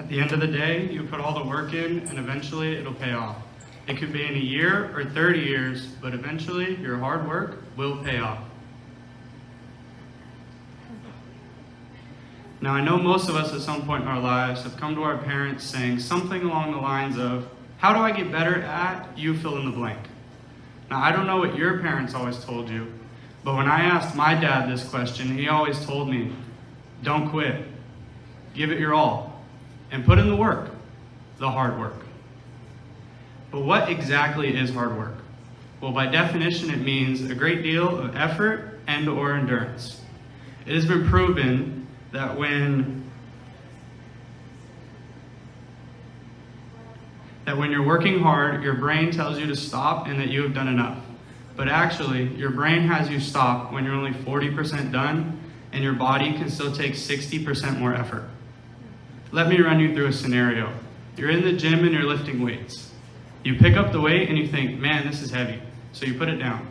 the end of the day, you put all the work in and eventually it'll pay off. It could be in a year or 30 years, but eventually your hard work will pay off. Now, I know most of us at some point in our lives have come to our parents saying something along the lines of, how do I get better at, you fill in the blank. Now, I don't know what your parents always told you, but when I asked my dad this question, he always told me, don't quit. Give it your all, and put in the work, the hard work. But what exactly is hard work? Well, by definition, it means a great deal of effort and/or endurance. It has been proven that when you're working hard, your brain tells you to stop and that you have done enough. But actually, your brain has you stop when you're only 40% done, and your body can still take 60% more effort. Let me run you through a scenario. You're in the gym and you're lifting weights. You pick up the weight and you think, man, this is heavy. So you put it down.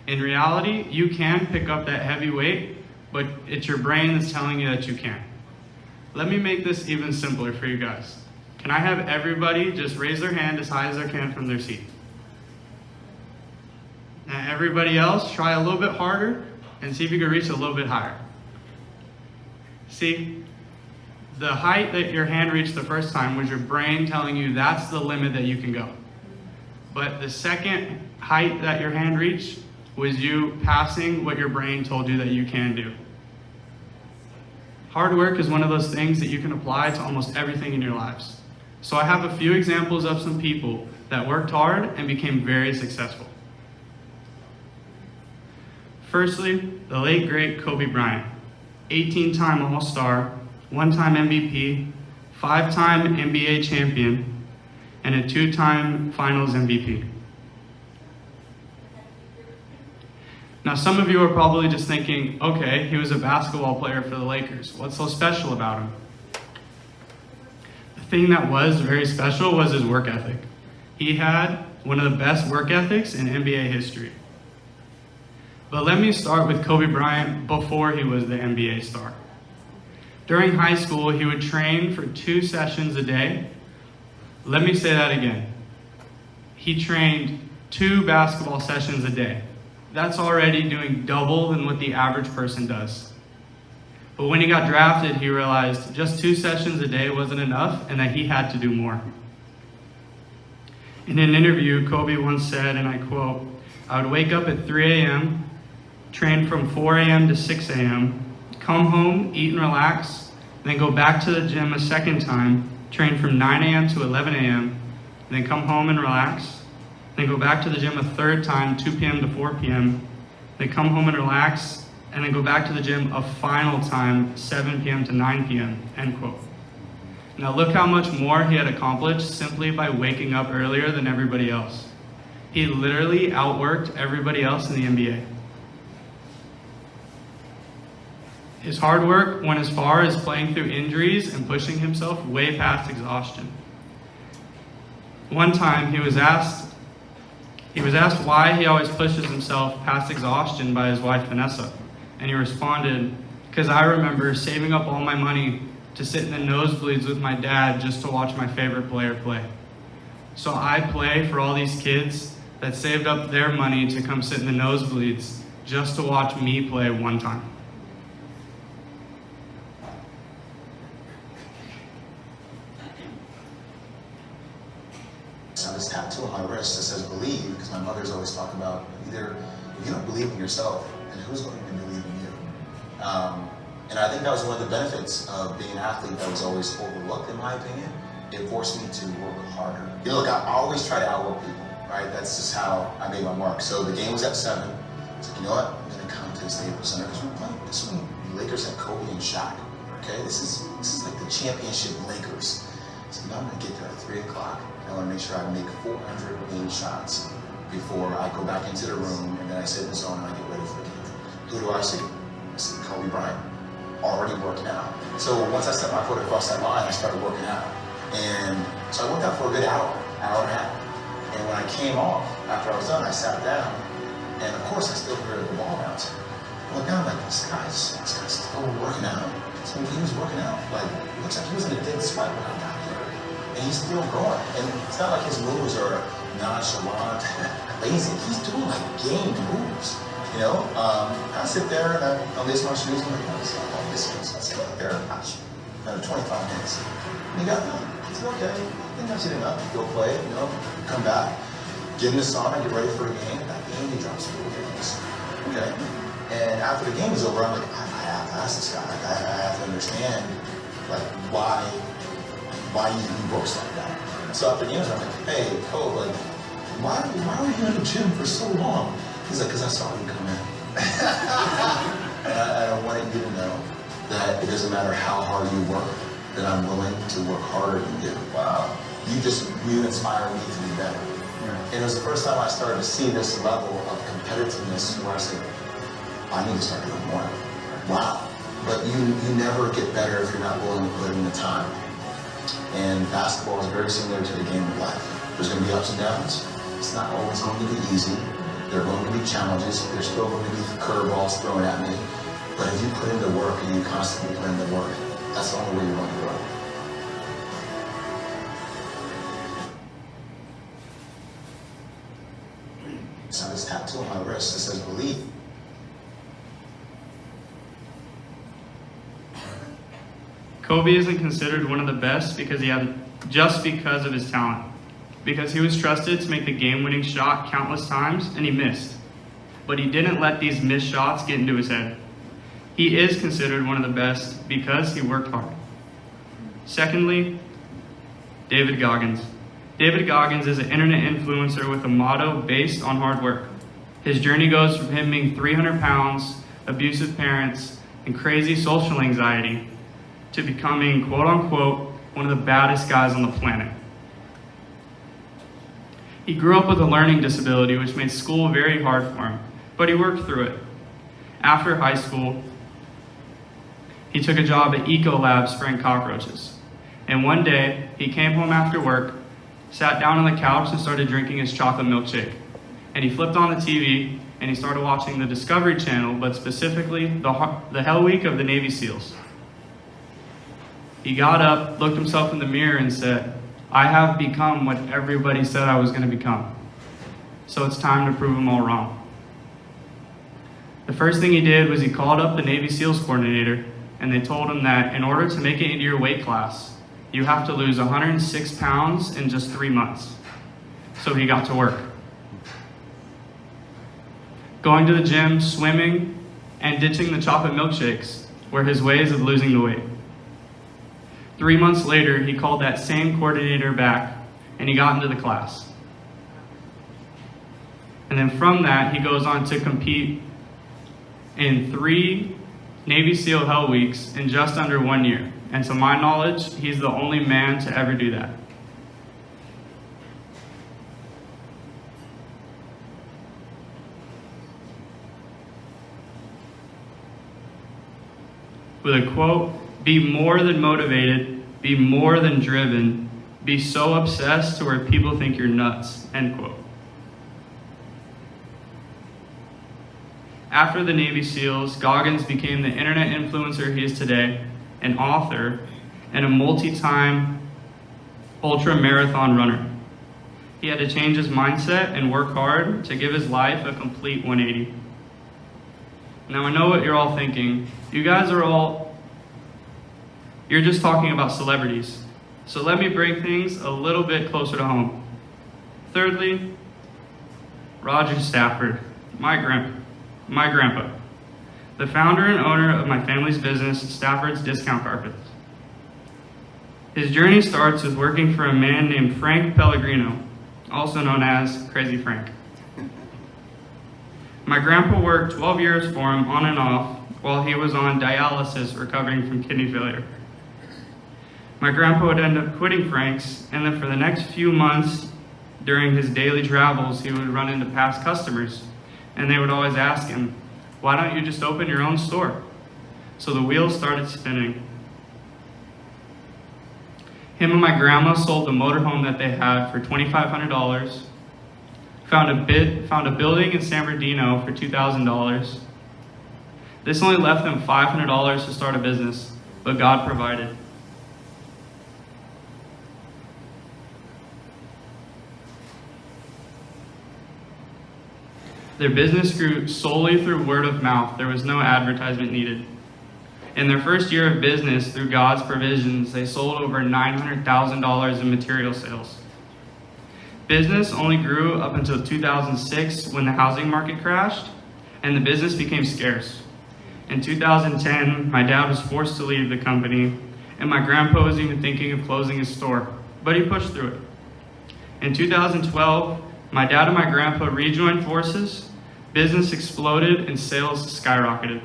In reality, you can pick up that heavy weight, but it's your brain that's telling you that you can't. Let me make this even simpler for you guys. Can I have everybody just raise their hand as high as they can from their seat? Now everybody else, try a little bit harder and see if you can reach a little bit higher. See? The height that your hand reached the first time was your brain telling you that's the limit that you can go. But the second height that your hand reached was you passing what your brain told you that you can do. Hard work is one of those things that you can apply to almost everything in your lives. So I have a few examples of some people that worked hard and became very successful. Firstly, the late great Kobe Bryant, 18-time All-Star, 1-time MVP, 5-time NBA champion, and a 2-time Finals MVP. Now, some of you are probably just thinking, okay, he was a basketball player for the Lakers. What's so special about him? The thing that was very special was his work ethic. He had one of the best work ethics in NBA history. But let me start with Kobe Bryant before he was the NBA star. During high school, he would train for 2 sessions a day. Let me say that again. He trained 2 basketball sessions a day. That's already doing double than what the average person does. But when he got drafted, he realized just 2 sessions a day wasn't enough and that he had to do more. In an interview, Kobe once said, and I quote, "I would wake up at 3 a.m., train from 4 a.m. to 6 a.m., come home, eat and relax, then go back to the gym a second time, train from 9 a.m. to 11 a.m., then come home and relax, then go back to the gym a third time, 2 p.m. to 4 p.m., then come home and relax, and then go back to the gym a final time, 7 p.m. to 9 p.m., end quote. Now look how much more he had accomplished simply by waking up earlier than everybody else. He literally outworked everybody else in the NBA. His hard work went as far as playing through injuries and pushing himself way past exhaustion. One time he was asked why he always pushes himself past exhaustion by his wife Vanessa. And he responded, "Because I remember saving up all my money to sit in the nosebleeds with my dad just to watch my favorite player play. So I play for all these kids that saved up their money to come sit in the nosebleeds just to watch me play one time." I have this tattoo on my wrist that says believe, because my mother's always talking about either if you don't believe in yourself, then who's going to believe in you? And I think that was one of the benefits of being an athlete that was always overlooked, in my opinion. It forced me to work harder. You know, look, I always try to outwork people, right? That's just how I made my mark. So the game was at 7. I was like, you know what? I'm going to come to the Staples Center because we're playing. This one, the Lakers had Kobe and Shaq. Okay, this is like the championship Lakers. So you know, I'm going to get there at 3 o'clock. I want to make sure I make 400 game shots before I go back into the room, and then I sit in the zone and I get ready for the game. Who do I see? I see Kobe Bryant, already working out. So once I set my foot across that line, I started working out. And so I worked out for a good hour and a half. And when I came off, after I was done, I sat down, and of course I still heard the ball bouncing. I looked down like, this guy's still working out. He's watching him, he was working out. Like, it looks like he was in a dead sweat when I got there. And he's still going. And it's not like his moves are nonchalant, lazy. He's doing like game moves. You know, I sit there and I lace my shoes and I'm like, oh, this is, I sit out there, gosh, another 25 minutes. And he got done. I said, okay, I think that's it enough. Go play, you know, come back, get in the sauna, get ready for a game. That game, he drops 4 games. Okay? And after the game is over, I'm like, I have to ask this guy. Like, I have to understand, like, why you work like that. So after the game, I'm like, hey, Cole, like, why were you in the gym for so long? He's like, because I saw you come in. And I wanted you to know that it doesn't matter how hard you work, that I'm willing to work harder than you. Wow. You inspire me to be better. Right. And it was the first time I started to see this level of competitiveness where I said, I need to start doing more. Wow. But you never get better if you're not willing to put in the time. And basketball is very similar to the game of life. There's going to be ups and downs. It's not always going to be easy. There are going to be challenges. There's still going to be curveballs thrown at me. But if you put in the work and you constantly put in the work, that's the only way you're going to grow. So this tattoo on my wrist that says believe. Kobe isn't considered one of the best because because of his talent. Because he was trusted to make the game-winning shot countless times, and he missed. But he didn't let these missed shots get into his head. He is considered one of the best because he worked hard. Secondly, David Goggins. David Goggins is an internet influencer with a motto based on hard work. His journey goes from him being 300 pounds, abusive parents, and crazy social anxiety to becoming, quote-unquote, one of the baddest guys on the planet. He grew up with a learning disability which made school very hard for him, but he worked through it. After high school, he took a job at Ecolab spraying cockroaches. And one day, he came home after work, sat down on the couch and started drinking his chocolate milkshake. And he flipped on the TV and he started watching the Discovery Channel, but specifically the Hell Week of the Navy SEALs. He got up, looked himself in the mirror and said, I have become what everybody said I was going to become. So it's time to prove them all wrong. The first thing he did was he called up the Navy SEALs coordinator and they told him that in order to make it into your weight class, you have to lose 106 pounds in just 3 months. So he got to work. Going to the gym, swimming, and ditching the chocolate milkshakes were his ways of losing the weight. 3 months later, he called that same coordinator back and he got into the class. And then from that, he goes on to compete in 3 Navy SEAL Hell Weeks in just under 1 year. And to my knowledge, he's the only man to ever do that. With a quote, be more than motivated, be more than driven, be so obsessed to where people think you're nuts, end quote. After the Navy SEALs, Goggins became the internet influencer he is today, an author, and a multi-time ultra-marathon runner. He had to change his mindset and work hard to give his life a complete 180. Now I know what you're all thinking. You guys are you're just talking about celebrities. So let me bring things a little bit closer to home. Thirdly, Roger Stafford, my grandpa, the founder and owner of my family's business, Stafford's Discount Carpets. His journey starts with working for a man named Frank Pellegrino, also known as Crazy Frank. My grandpa worked 12 years for him on and off while he was on dialysis recovering from kidney failure. My grandpa would end up quitting Frank's, and then for the next few months during his daily travels, he would run into past customers, and they would always ask him, why don't you just open your own store? So the wheels started spinning. Him and my grandma sold the motorhome that they had for $2,500, found a building in San Bernardino for $2,000. This only left them $500 to start a business, but God provided. Their business grew solely through word of mouth. There was no advertisement needed. In their first year of business, through God's provisions, they sold over $900,000 in material sales. Business only grew up until 2006 when the housing market crashed and the business became scarce. In 2010, my dad was forced to leave the company, and my grandpa was even thinking of closing his store, but he pushed through it. In 2012, my dad and my grandpa rejoined forces, business exploded, and sales skyrocketed.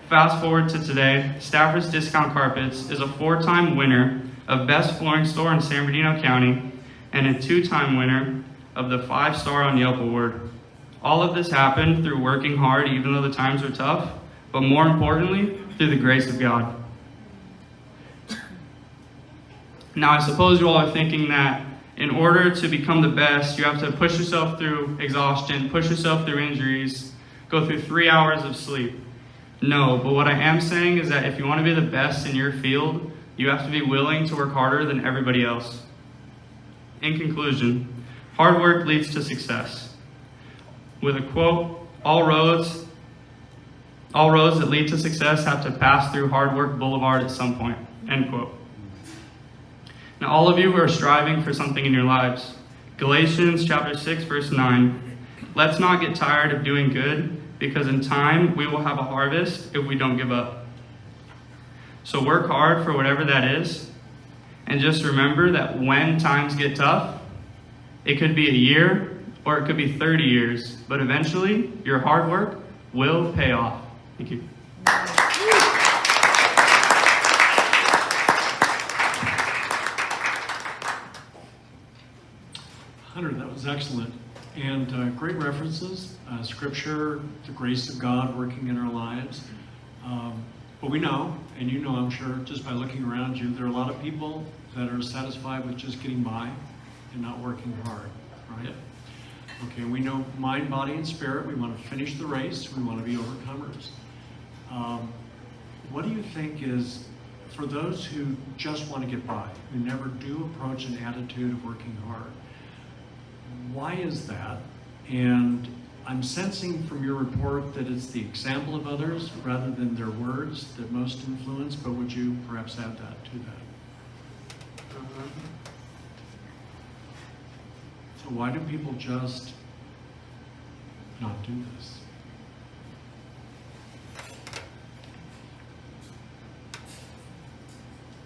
Fast forward to today, Stafford's Discount Carpets is a 4-time winner of Best Flooring Store in San Bernardino County and a 2-time winner of the 5-Star on Yelp Award. All of this happened through working hard even though the times were tough, but more importantly, through the grace of God. Now, I suppose you all are thinking that in order to become the best, you have to push yourself through exhaustion, push yourself through injuries, go through 3 hours of sleep. No, but what I am saying is that if you want to be the best in your field, you have to be willing to work harder than everybody else. In conclusion, hard work leads to success. With a quote, all roads that lead to success have to pass through Hard Work Boulevard at some point, end quote. Now, all of you who are striving for something in your lives, Galatians chapter 6, verse 9, let's not get tired of doing good, because in time we will have a harvest if we don't give up. So work hard for whatever that is, and just remember that when times get tough, it could be a year or it could be 30 years, but eventually your hard work will pay off. Thank you. Hunter, that was excellent. And great references, scripture, the grace of God working in our lives. But we know, and you know I'm sure, just by looking around you, there are a lot of people that are satisfied with just getting by and not working hard, right? Okay, we know mind, body, and spirit. We want to finish the race. We want to be overcomers. What do you think is, for those who just want to get by, who never do approach an attitude of working hard, why is that? And I'm sensing from your report that it's the example of others rather than their words that most influence, but would you perhaps add that to that? So why do people just not do this?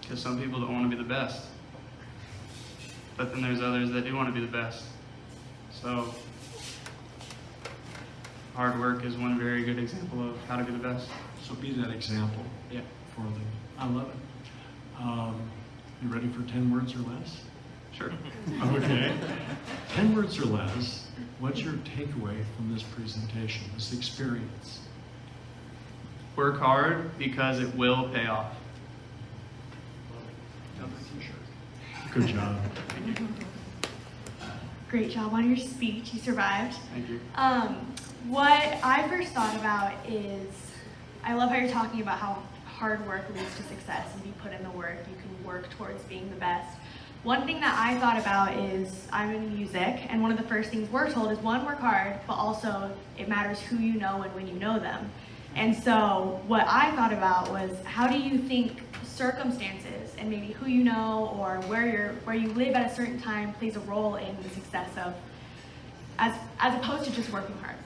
Because some people don't want to be the best. But then there's others that do want to be the best. So hard work is one very good example of how to be the best. So be that example for them. I love it. You ready for 10 words or less? Sure. Okay. 10 words or less, what's your takeaway from this presentation, this experience? Work hard because it will pay off. Good job. Great job on your speech. You survived. Thank you. What I first thought about is, I love how you're talking about how hard work leads to success, and if you put in the work, you can work towards being the best. One thing that I thought about is, I'm in music, and one of the first things we're told is, one, work hard, but also it matters who you know and when you know them. And so what I thought about was, how do you think circumstances and maybe who you know or where you live at a certain time plays a role in the success of, as opposed to just working hard?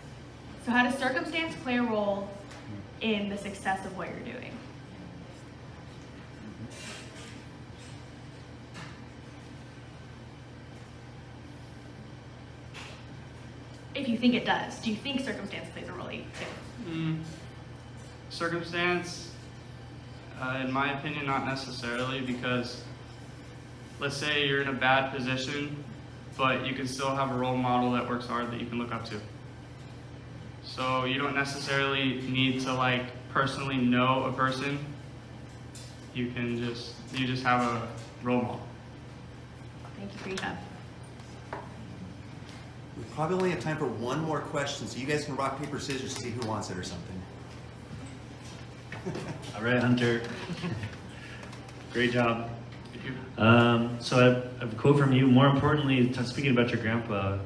So how does circumstance play a role in the success of what you're doing? If you think it does, do you think circumstance plays a role too? Circumstance, in my opinion, not necessarily, because let's say you're in a bad position, but you can still have a role model that works hard that you can look up to. So you don't necessarily need to personally know a person. You just have a role model. Thank you for your time. We probably only have time for one more question, so you guys can rock, paper, scissors to see who wants it or something. All right, Hunter. Great job. Thank you. So I have a quote from you. More importantly, speaking about your grandpa,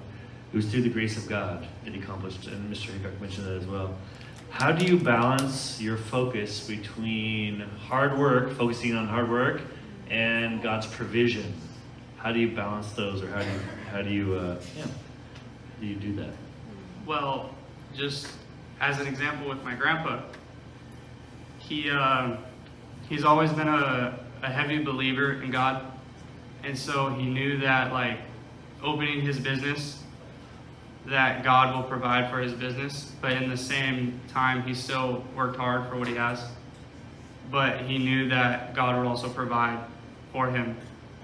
it was through the grace of God that he accomplished, and Mr. Hickok mentioned that as well. How do you balance your focus between hard work, focusing on hard work, and God's provision? How do you balance those, or how do you do that? Well, just as an example with my grandpa, he's always been a heavy believer in God, and so he knew that like opening his business, that God will provide for his business, but in the same time he still worked hard for what he has, but he knew that God would also provide for him.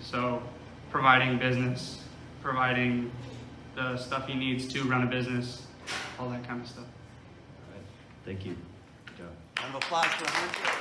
So providing business, providing the stuff he needs to run a business, all that kind of stuff. All right. Thank you. Good job. Round of applause for Hunter.